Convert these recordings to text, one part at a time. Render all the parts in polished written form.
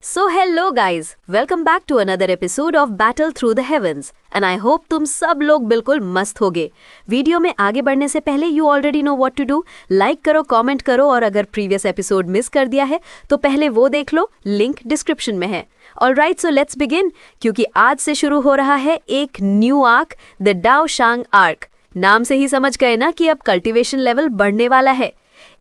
So hello guys, welcome back to another episode of Battle Through the Heavens and I hope तुम सब लोग बिल्कुल मस्त होगे। वीडियो में आगे बढ़ने से पहले you already know what to do. Like करो, कमेंट करो और अगर प्रीवियस एपिसोड मिस कर दिया है तो पहले वो देख लो, लिंक डिस्क्रिप्शन में है। ऑलराइट, सो लेट्स बिगिन, क्योंकि आज से शुरू हो रहा है एक new arc, the Dao Shang arc. नाम से ही समझ गए ना कि अब कल्टीवेशन लेवल बढ़ने वाला है।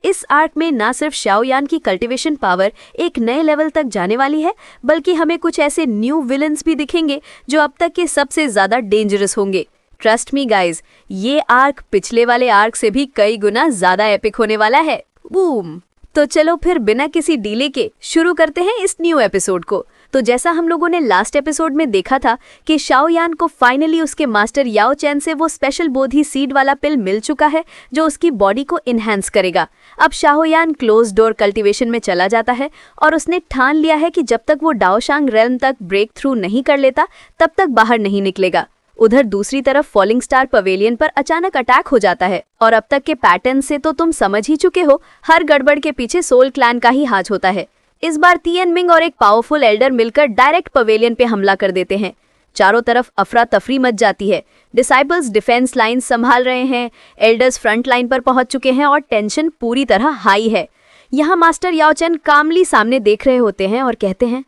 इस आर्क में ना सिर्फ शाओयान की कल्टीवेशन पावर एक नए लेवल तक जाने वाली है, बल्कि हमें कुछ ऐसे न्यू विलन्स भी दिखेंगे जो अब तक के सबसे ज्यादा डेंजरस होंगे। ट्रस्ट मी गाइज, ये आर्क पिछले वाले आर्क से भी कई गुना ज्यादा एपिक होने वाला है। बूम! तो चलो फिर बिना किसी डीले के शुरू करते हैं इस न्यू एपिसोड को। तो जैसा हम लोगों ने लास्ट एपिसोड में देखा था कि शाओयान को फाइनली उसके मास्टर याओ चैन से वो स्पेशल बोधी सीड वाला पिल मिल चुका है जो उसकी बॉडी को इन्हांस करेगा। अब शाओयान क्लोज डोर कल्टीवेशन में चला जाता है और उसने ठान लिया है कि जब तक वो डाओशांग रेल्म तक ब्रेक थ्रू नहीं कर लेता तब तक बाहर नहीं निकलेगा। उधर दूसरी तरफ फॉलिंग स्टार पवेलियन पर अचानक अटैक हो जाता है और अब तक के पैटर्न से तो तुम समझ ही चुके हो, हर गड़बड़ के पीछे सोल क्लैन का ही हाथ होता है। इस बार तिएनमिंग और एक पावरफुल एल्डर मिलकर डायरेक्ट पवेलियन पे हमला कर देते हैं। चारों तरफ अफरा तफरी मच जाती है। डिसाइपल्स डिफेंस लाइन संभाल रहे हैं, एल्डर्स फ्रंट लाइन पर पहुंच चुके हैं और टेंशन पूरी तरह हाई है। यहाँ मास्टर याओ चैन कामली सामने देख रहे होते हैं और कहते हैं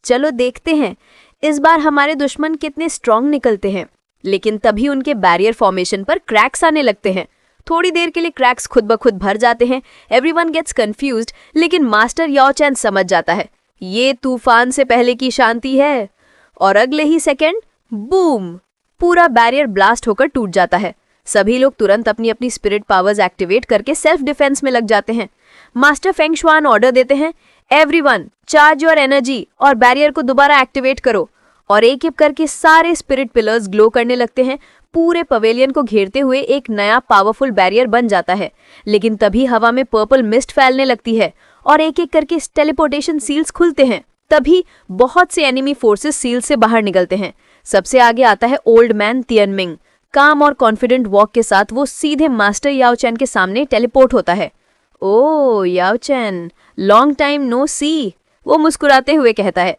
चलो देखते हैं इस बार हमारे दुश्मन कितने स्ट्रांग निकलते हैं। लेकिन तभी उनके बैरियर फॉर्मेशन पर क्रैक्स आने लगते हैं। थोड़ी देर के लिए क्रैक्स खुद ब खुद भर जाते हैं। एवरीवन गेट्स कंफ्यूज्ड, लेकिन मास्टर याओ चैन समझ जाता है ये तूफान से पहले की शांति है। और अगले ही सेकंड बूम, पूरा बैरियर ब्लास्ट होकर टूट जाता है। सभी लोग तुरंत अपनी अपनी स्पिरिट पावर्स एक्टिवेट करके सेल्फ डिफेंस में लग जाते हैं। मास्टर फेंग शुआन ऑर्डर देते हैं, एवरीवन चार्ज योर एनर्जी और बैरियर को दोबारा एक्टिवेट करो। और एक एक करके सारे स्पिरिट पिलर्स ग्लो करने लगते हैं। पूरे पवेलियन को घेरते हुए एक नया पावरफुल बैरियर बन जाता है। लेकिन तभी हवा में पर्पल मिस्ट फैलने लगती है और एक एक करके टेलीपोर्टेशन सील्स खुलते हैं। तभी बहुत से एनिमी फोर्सेस सील से बाहर निकलते हैं। सबसे आगे आता है ओल्ड मैन तिएनमिंग। काम और कॉन्फिडेंट वॉक के साथ वो सीधे मास्टर याओ चैन के सामने टेलीपोर्ट होता है। ओ याओ चैन, लॉन्ग टाइम नो सी, वो मुस्कुराते हुए कहता है।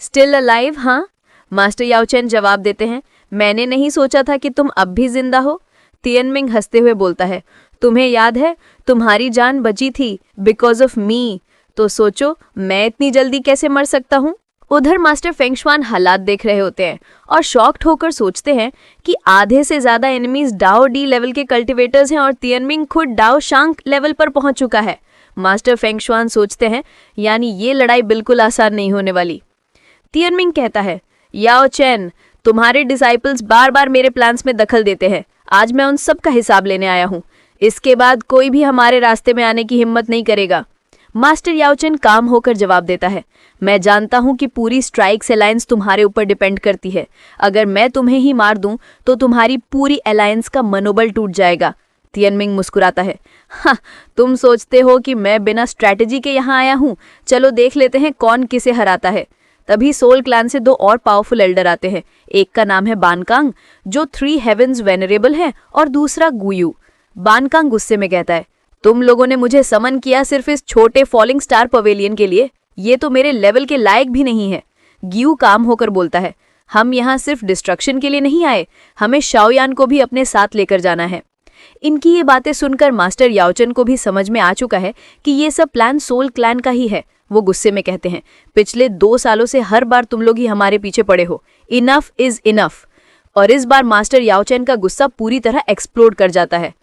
Still alive? हाँ, मास्टर याओ चैन जवाब देते हैं। मैंने नहीं सोचा था कि तुम अब भी जिंदा हो। तिएनमिंग हंसते हुए बोलता है, तुम्हें याद है तुम्हारी जान बची थी बिकॉज ऑफ मी, तो सोचो मैं इतनी जल्दी कैसे मर सकता हूँ। उधर मास्टर फेंग शुआन हालात देख रहे होते हैं और शॉक्ड होकर सोचते हैं कि आधे से ज्यादा एनिमीज डाओ डी लेवल के कल्टिवेटर्स हैं और तिएनमिंग खुद डाओ शांग लेवल पर पहुंच चुका है। मास्टर फेंग शुआन सोचते हैं यानी ये लड़ाई बिल्कुल आसान नहीं होने वाली। तिएनमिंग कहता है, याओ चैन, तुम्हारे डिसाइपल्स बार बार मेरे प्लान्स में दखल देते हैं। आज मैं उन सब का हिसाब लेने आया हूँ। इसके बाद कोई भी हमारे रास्ते में आने की हिम्मत नहीं करेगा। मास्टर याओ चैन काम होकर जवाब देता है, मैं जानता हूँ कि पूरी स्ट्राइक्स अलायंस तुम्हारे ऊपर डिपेंड करती है। अगर मैं तुम्हें ही मार दूं तो तुम्हारी पूरी अलायंस का मनोबल टूट जाएगा। तिएनमिंग मुस्कुराता है, हाँ, तुम सोचते हो कि मैं बिना स्ट्रैटेजी के यहाँ आया हूँ। चलो देख लेते हैं कौन किसे हराता है। तभी सोल क्लैन से दो और पावरफुल एल्डर आते हैं। एक का नाम है बानकांग, जो 3 हेवेंस वेनरेबल है, और दूसरा गुयू। बानकांग गुस्से में कहता है, तुम लोगों ने मुझे समन किया सिर्फ इस छोटे फॉलिंग स्टार पवेलियन के लिए? ये तो मेरे लेवल के लायक भी नहीं है। ग्यू काम होकर बोलता है, हम यहाँ सिर्फ डिस्ट्रक्शन के लिए नहीं आए, हमें शाओयान को भी अपने साथ लेकर जाना है। इनकी ये बातें सुनकर मास्टर याओ चैन को भी समझ में आ चुका है कि ये सब प्लान सोल क्लैन का ही है। वो गुस्से में कहते हैं, पिछले 2 सालों से हर बार तुम लोग ही हमारे पीछे पड़े हो। Enough is enough. और इस बार मास्टर याओ चैन का गुस्सा पूरी तरह एक्सप्लोड कर जाता है।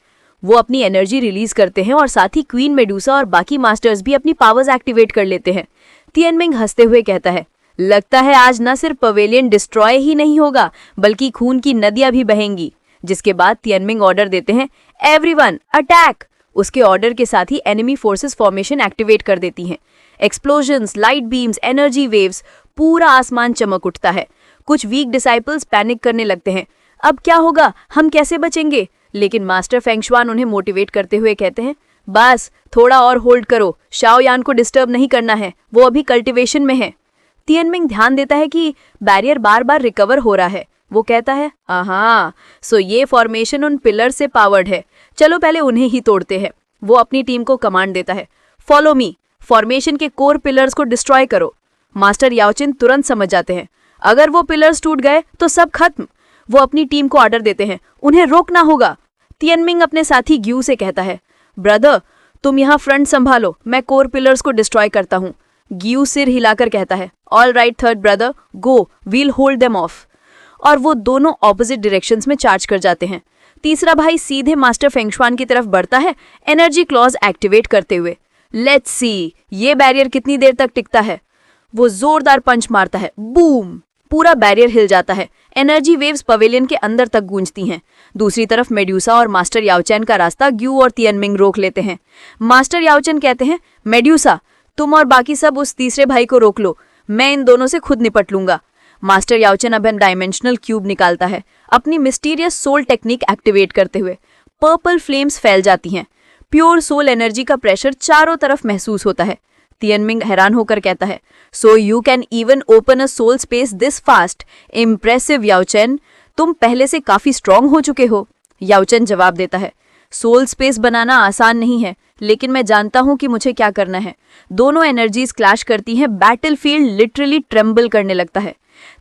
वो अपनी एनर्जी रिलीज करते हैं और साथ ही क्वीन मेडूसा और बाकी मास्टर्स भी अपनी पावर्स एक्टिवेट कर लेते हैं। तिएनमिंग हंसते हुए कहता है, लगता है आज न सिर्फ पवेलियन डिस्ट्रॉय ही नहीं होगा बल्कि खून की नदियां भी बहेंगी। जिसके बाद तिएनमिंग ऑर्डर देते हैं, एवरीवन अटैक। उसके ऑर्डर के साथ ही एनिमी फोर्सेस फॉर्मेशन एक्टिवेट कर देती हैं। Explosions, light beams, energy waves, पूरा आसमान चमक उठता है। कुछ वीक डिसाइपल्स पैनिक करने लगते हैं, अब क्या होगा, हम कैसे बचेंगे? लेकिन मास्टर फेंग शुआन उन्हें मोटिवेट करते हुए कहते हैं, बस थोड़ा और होल्ड करो, शाओयान को डिस्टर्ब नहीं करना है, वो अभी कल्टीवेशन में है। तिएनमिंग ध्यान देता है कि बैरियर बार बार रिकवर हो रहा है। वो कहता है, हाँ, सो ये फॉर्मेशन उन पिलर से पावर्ड है, चलो पहले उन्हें ही तोड़ते हैं। वो अपनी टीम को कमांड देता है, फॉलो मी, फॉर्मेशन के कोर पिलर्स को डिस्ट्रॉय करो। मास्टर याओचेन तुरंत समझ जाते हैं, अगर वो पिलर्स टूट गए तो सब खत्म। वो अपनी टीम को ऑर्डर देते हैं, उन्हें रोकना होगा। तियनमिंग अपने साथी ग्यू से कहता है, ब्रदर तुम यहाँ फ्रंट संभालो, मैं कोर पिलर्स को डिस्ट्रॉय करता हूँ। ग्यू सिर हिलाकर कहता है, all right third brother, go, we'll hold them off. और वो दोनों ऑपोजिट डायरेक्शंस में चार्ज कर जाते हैं। तीसरा भाई सीधे मास्टर फेंगशुआन की तरफ बढ़ता है, एनर्जी क्लॉज एक्टिवेट करते हुए। लेट्स सी ये बैरियर कितनी देर तक टिकता है। वो जोरदार पंच मारता है, बूम, पूरा बैरियर हिल जाता है। एनर्जी वेव्स पवेलियन के अंदर तक गूंजती हैं। दूसरी तरफ मेड्यूसा और मास्टर याओचेन का रास्ता ग्यू और तियनमिंग रोक लेते हैं। मास्टर याओचेन कहते हैं, मेड्यूसा तुम और बाकी सब उस तीसरे भाई को रोक लो, मैं इन दोनों से खुद निपट लूंगा। मास्टर याओचेन अब डायमेंशनल क्यूब निकालता है, अपनी मिस्टीरियस सोल टेक्निक एक्टिवेट करते हुए। पर्पल फ्लेम्स फैल जाती हैं। प्योर सोल एनर्जी का प्रेशर चारों तरफ महसूस होता है। तियनमिंग हैरान होकर कहता है, so you can even open a soul space this fast, impressive Yaochen, तुम पहले से काफी स्ट्रांग हो चुके हो। याओचेन जवाब देता है, सोल स्पेस बनाना आसान नहीं है, लेकिन मैं जानता हूं कि मुझे क्या करना है। दोनों एनर्जीज क्लैश करती हैं, बैटलफील्ड लिटरली ट्रेम्बल करने लगता है।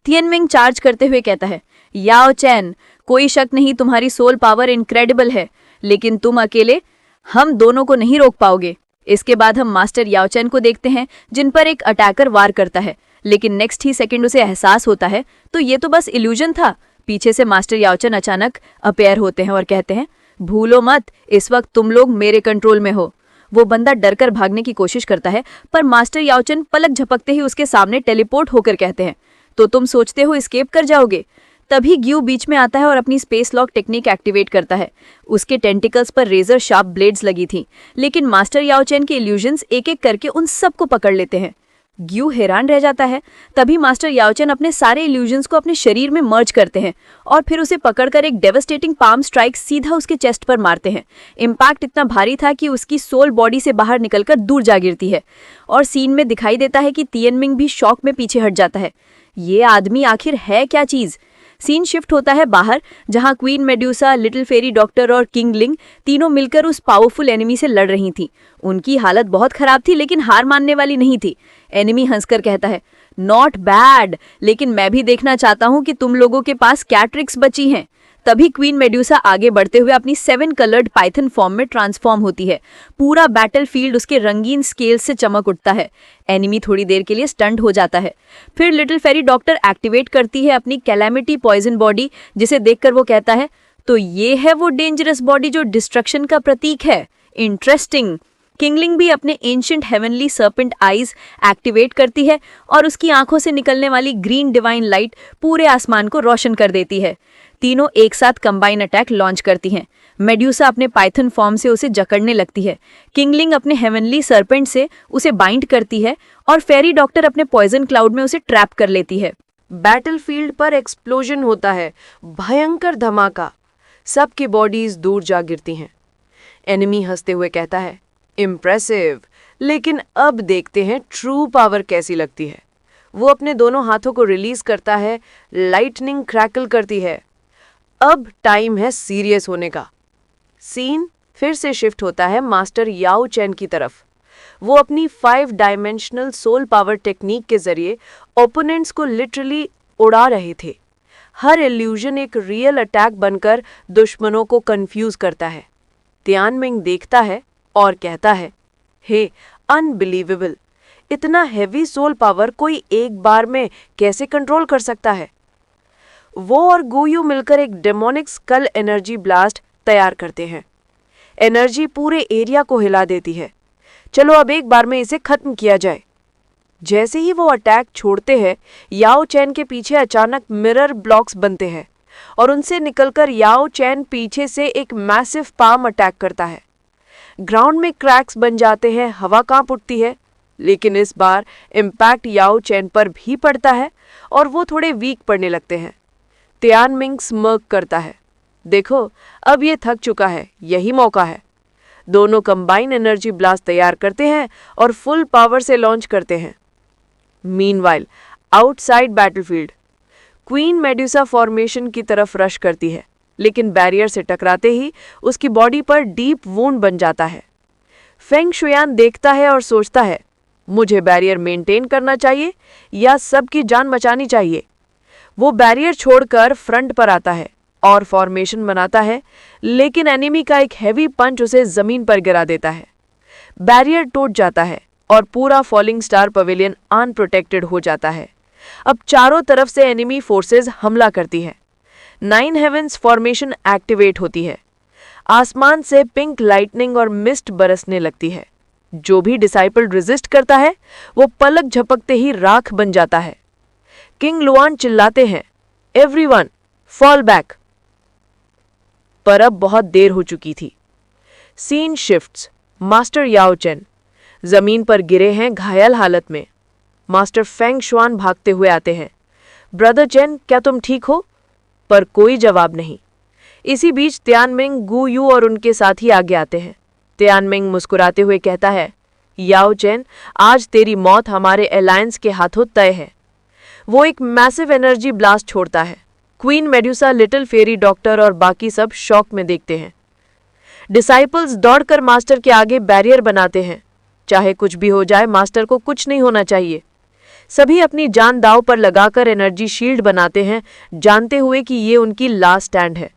तियनमिंग चार्ज करते हुए कहता है, याओचेन कोई शक नहीं तुम्हारी सोल पावर इनक्रेडिबल है, लेकिन तुम अकेले हम दोनों को नहीं रोक पाओगे। इसके बाद हम मास्टर याओचेन को देखते हैं, जिन पर एक अटैकर वार करता है, लेकिन नेक्स्ट ही सेकंड उसे एहसास होता है तो ये तो बस इल्यूजन था। पीछे से मास्टर याओचेन अचानक अपीयर होते हैं और कहते हैं, भूलो मत, इस वक्त तुम लोग मेरे कंट्रोल में हो। वो बंदा डरकर भागने की कोशिश करता है, पर मास्टर याओचेन पलक झपकते ही उसके सामने टेलीपोर्ट होकर कहते हैं, तो तुम सोचते हो एस्केप कर जाओगे। तभी ग्यू बीच में आता है और अपनी स्पेस लॉक टेक्निक एक्टिवेट करता है। उसके टेंटिकल्स पर रेजर शार्प ब्लेड्स लगी थी, लेकिन मास्टर याओचेन के इल्यूजन्स एक एक करके उन सबको पकड़ लेते हैं। ग्यू हैरान रह जाता है। तभी मास्टर याओचेन अपने सारे इल्यूजन्स को अपने शरीर में मर्ज करते हैं और फिर उसे पकड़कर एक डेवास्टेटिंग पाम स्ट्राइक सीधा उसके चेस्ट पर मारते हैं। इम्पैक्ट इतना भारी था कि उसकी सोल बॉडी से बाहर निकलकर दूर जा गिरती है और सीन में दिखाई देता है कि तियनमिंग भी शॉक में पीछे हट जाता है। ये आदमी आखिर है क्या चीज। सीन शिफ्ट होता है बाहर, जहां queen medusa, little fairy doctor और किंग लिंग तीनों मिलकर उस पावरफुल एनिमी से लड़ रही थी। उनकी हालत बहुत खराब थी, लेकिन हार मानने वाली नहीं थी। एनिमी हंसकर कहता है, नॉट बैड, लेकिन मैं भी देखना चाहता हूं कि तुम लोगों के पास क्या ट्रिक्स बची हैं। तभी क्वीन मेड्यूसा आगे बढ़ते हुए अपनी 7 कलर्ड पाइथन फॉर्म में ट्रांसफॉर्म होती है। पूरा बैटलफील्ड उसके रंगीन स्केल से चमक उठता है। एनिमी थोड़ी देर के लिए स्टंट हो जाता है। फिर लिटिल फेरी डॉक्टर एक्टिवेट करती है अपनी कैलामिटी पॉइजन बॉडी, जिसे देखकर वो कहता है, तो ये है वो डेंजरस बॉडी जो डिस्ट्रक्शन का प्रतीक है। इंटरेस्टिंग। किंगलिंग भी अपने ancient heavenly serpent eyes activate करती है और उसकी आंखों से निकलने वाली ग्रीन डिवाइन लाइट पूरे आसमान को रोशन कर देती है। तीनों एक साथ कंबाइन अटैक लॉन्च करती हैं। मेड्यूसा अपने पाइथन फॉर्म से उसे जकड़ने लगती है। किंगलिंग अपने हेवनली सर्पेंट से उसे बाइंड करती है और फेरी डॉक्टर अपने पॉइजन क्लाउड में उसे ट्रैप कर लेती है। बैटलफील्ड पर एक्सप्लोजन होता है, भयंकर धमाका, सबकी बॉडीज दूर जा गिरती हैं। एनिमी हंसते हुए कहता है, इम्प्रेसिव, लेकिन अब देखते हैं ट्रू पावर कैसी लगती है। वो अपने दोनों हाथों को रिलीज करता है, लाइटनिंग क्रैकल करती है। अब टाइम है सीरियस होने का। सीन फिर से शिफ्ट होता है मास्टर याओचेन की तरफ। वो अपनी 5 डायमेंशनल सोल पावर टेक्निक के जरिए ओपोनेंट्स को लिटरली उड़ा रहे थे। हर इल्यूजन एक रियल अटैक बनकर दुश्मनों को कंफ्यूज करता है। तियानमिंग देखता है और कहता है, हे अनबिलीवेबल, इतना हैवी सोल पावर कोई एक बार में कैसे कंट्रोल कर सकता है। वो और गुयू मिलकर एक डेमोनिक स्कल एनर्जी ब्लास्ट तैयार करते हैं। एनर्जी पूरे एरिया को हिला देती है। चलो अब एक बार में इसे खत्म किया जाए। जैसे ही वो अटैक छोड़ते हैं, याओचेन के पीछे अचानक मिरर ब्लॉक्स बनते हैं और उनसे निकलकर याओचेन पीछे से एक मैसिव पाम अटैक करता है। ग्राउंड में क्रैक्स बन जाते हैं, हवा कांप उठती है, लेकिन इस बार इम्पैक्ट याओचेन पर भी पड़ता है और वो थोड़े वीक पड़ने लगते हैं। तियानमिंग स्मर्क करता है, देखो अब ये थक चुका है, यही मौका है। दोनों कंबाइन एनर्जी ब्लास्ट तैयार करते हैं और फुल पावर से लॉन्च करते हैं। Meanwhile outside battlefield, queen medusa formation की तरफ रश करती है, लेकिन बैरियर से टकराते ही उसकी बॉडी पर डीप वुंड बन जाता है। फेंग शुयान देखता है और सोचता है, मुझे बैरियर मेंटेन करना चाहिए या सबकी जान बचानी चाहिए। वो बैरियर छोड़कर फ्रंट पर आता है और फॉर्मेशन बनाता है, लेकिन एनिमी का एक हैवी पंच उसे जमीन पर गिरा देता है। बैरियर टूट जाता है और पूरा फॉलिंग स्टार पवेलियन अनप्रोटेक्टेड हो जाता है। अब चारों तरफ से एनिमी फोर्सेस हमला करती है। 9 हेवेंस फॉर्मेशन एक्टिवेट होती है। आसमान से पिंक लाइटनिंग और मिस्ट बरसने लगती है। जो भी डिसाइपल रेजिस्ट करता है वो पलक झपकते ही राख बन जाता है। किंग लुआन चिल्लाते हैं, एवरीवन फॉल बैक। पर अब बहुत देर हो चुकी थी। Scene shifts. Master Yao Chen जमीन पर गिरे हैं घायल हालत में। मास्टर फेंग शुआन भागते हुए आते हैं, ब्रदर चेन क्या तुम ठीक हो? पर कोई जवाब नहीं। इसी बीच तियानमिंग, गु यू और उनके साथी आगे आते हैं। तियानमिंग मुस्कुराते हुए कहता है, याओ चेन आज तेरी मौत हमारे अलायंस के हाथों तय है। वो एक मैसिव एनर्जी ब्लास्ट छोड़ता है। Queen medusa, little fairy doctor और बाकी सब शॉक में देखते हैं। डिसाइपल्स दौड़कर मास्टर के आगे बैरियर बनाते हैं। चाहे कुछ भी हो जाए, मास्टर को कुछ नहीं होना चाहिए। सभी अपनी जान दांव पर लगाकर एनर्जी शील्ड बनाते हैं, जानते हुए कि ये उनकी लास्ट स्टैंड है।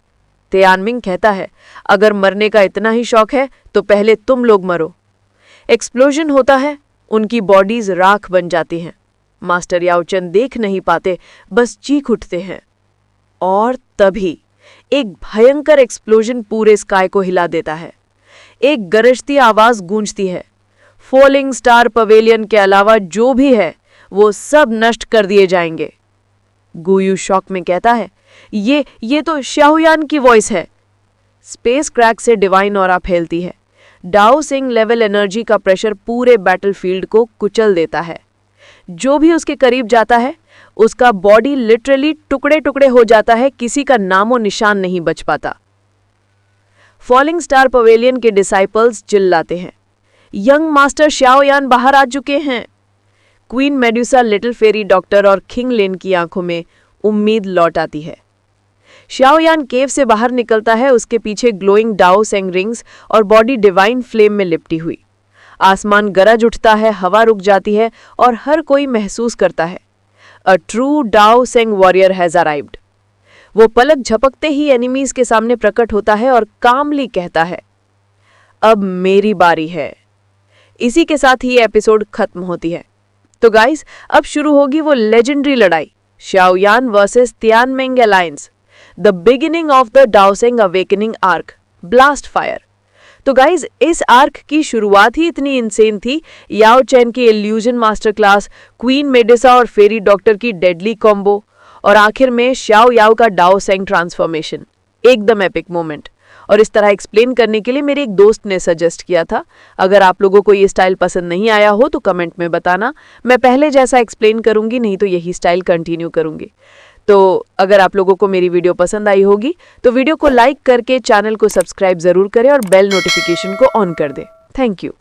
तियानमिंग कहता है, अगर मरने का इतना ही शौक है तो पहले तुम लोग मरो। एक्सप्लोजन होता है, उनकी बॉडीज राख बन जाती हैं। मास्टर याओचेन देख नहीं पाते, बस चीख उठते हैं। और तभी एक भयंकर एक्सप्लोजन पूरे स्काई को हिला देता है। एक गरजती आवाज गूंजती है। फॉलिंग स्टार पवेलियन के अलावा जो भी है वो सब नष्ट कर दिए जाएंगे। गुयू शॉक में कहता है, ये तो शाओयान की वॉइस है। स्पेस क्रैक से डिवाइन ऑरा फैलती है। डाओ सिंह लेवल एनर्जी का प्रेशर पूरे बैटलफील्ड को कुचल देता है। जो भी उसके करीब जाता है उसका बॉडी लिटरली टुकड़े टुकड़े हो जाता है, किसी का नामो निशान नहीं बच पाता। फॉलिंग स्टार पवेलियन के डिसाइपल्स चिल्लाते हैं, यंग मास्टर शाओयान बाहर आ चुके हैं। Queen medusa, little fairy doctor और किंग लिन की आंखों में उम्मीद लौट आती है। शाओयान केव से बाहर निकलता है, उसके पीछे ग्लोइंग डाओ सेंग रिंग्स और बॉडी डिवाइन फ्लेम में लिपटी हुई। आसमान गरज उठता है, हवा रुक जाती है और हर कोई महसूस करता है, a true dao seng warrior has arrived. वो पलक झपकते ही एनिमीज के सामने प्रकट होता है और कामली कहता है, अब मेरी बारी है। इसी के साथ ही एपिसोड खत्म होती है। तो गाइस, अब शुरू होगी वो लेजेंडरी लड़ाई, Shaoyan versus Tianming alliance, the beginning of the daoseng awakening arc, blast fire. तो गाइज, इस आर्क की शुरुआत ही इतनी इंसेन थी। याओ चेन की illusion master class, queen Medusa और फेरी डॉक्टर की डेडली कॉम्बो और आखिर में शाओ याओ का डाओ सेंग ट्रांसफॉर्मेशन, एकदम एपिक मोमेंट। और इस तरह एक्सप्लेन करने के लिए मेरे एक दोस्त ने सजेस्ट किया था। अगर आप लोगों को ये स्टाइल पसंद नहीं आया हो तो कमेंट में बताना, मैं पहले जैसा एक्सप्लेन करूंगी, नहीं तो यही स्टाइल कंटिन्यू करूंगी। तो अगर आप लोगों को मेरी वीडियो पसंद आई होगी तो वीडियो को लाइक करके चैनल को सब्सक्राइब जरूर करें और बेल नोटिफिकेशन को ऑन कर दें। Thank you.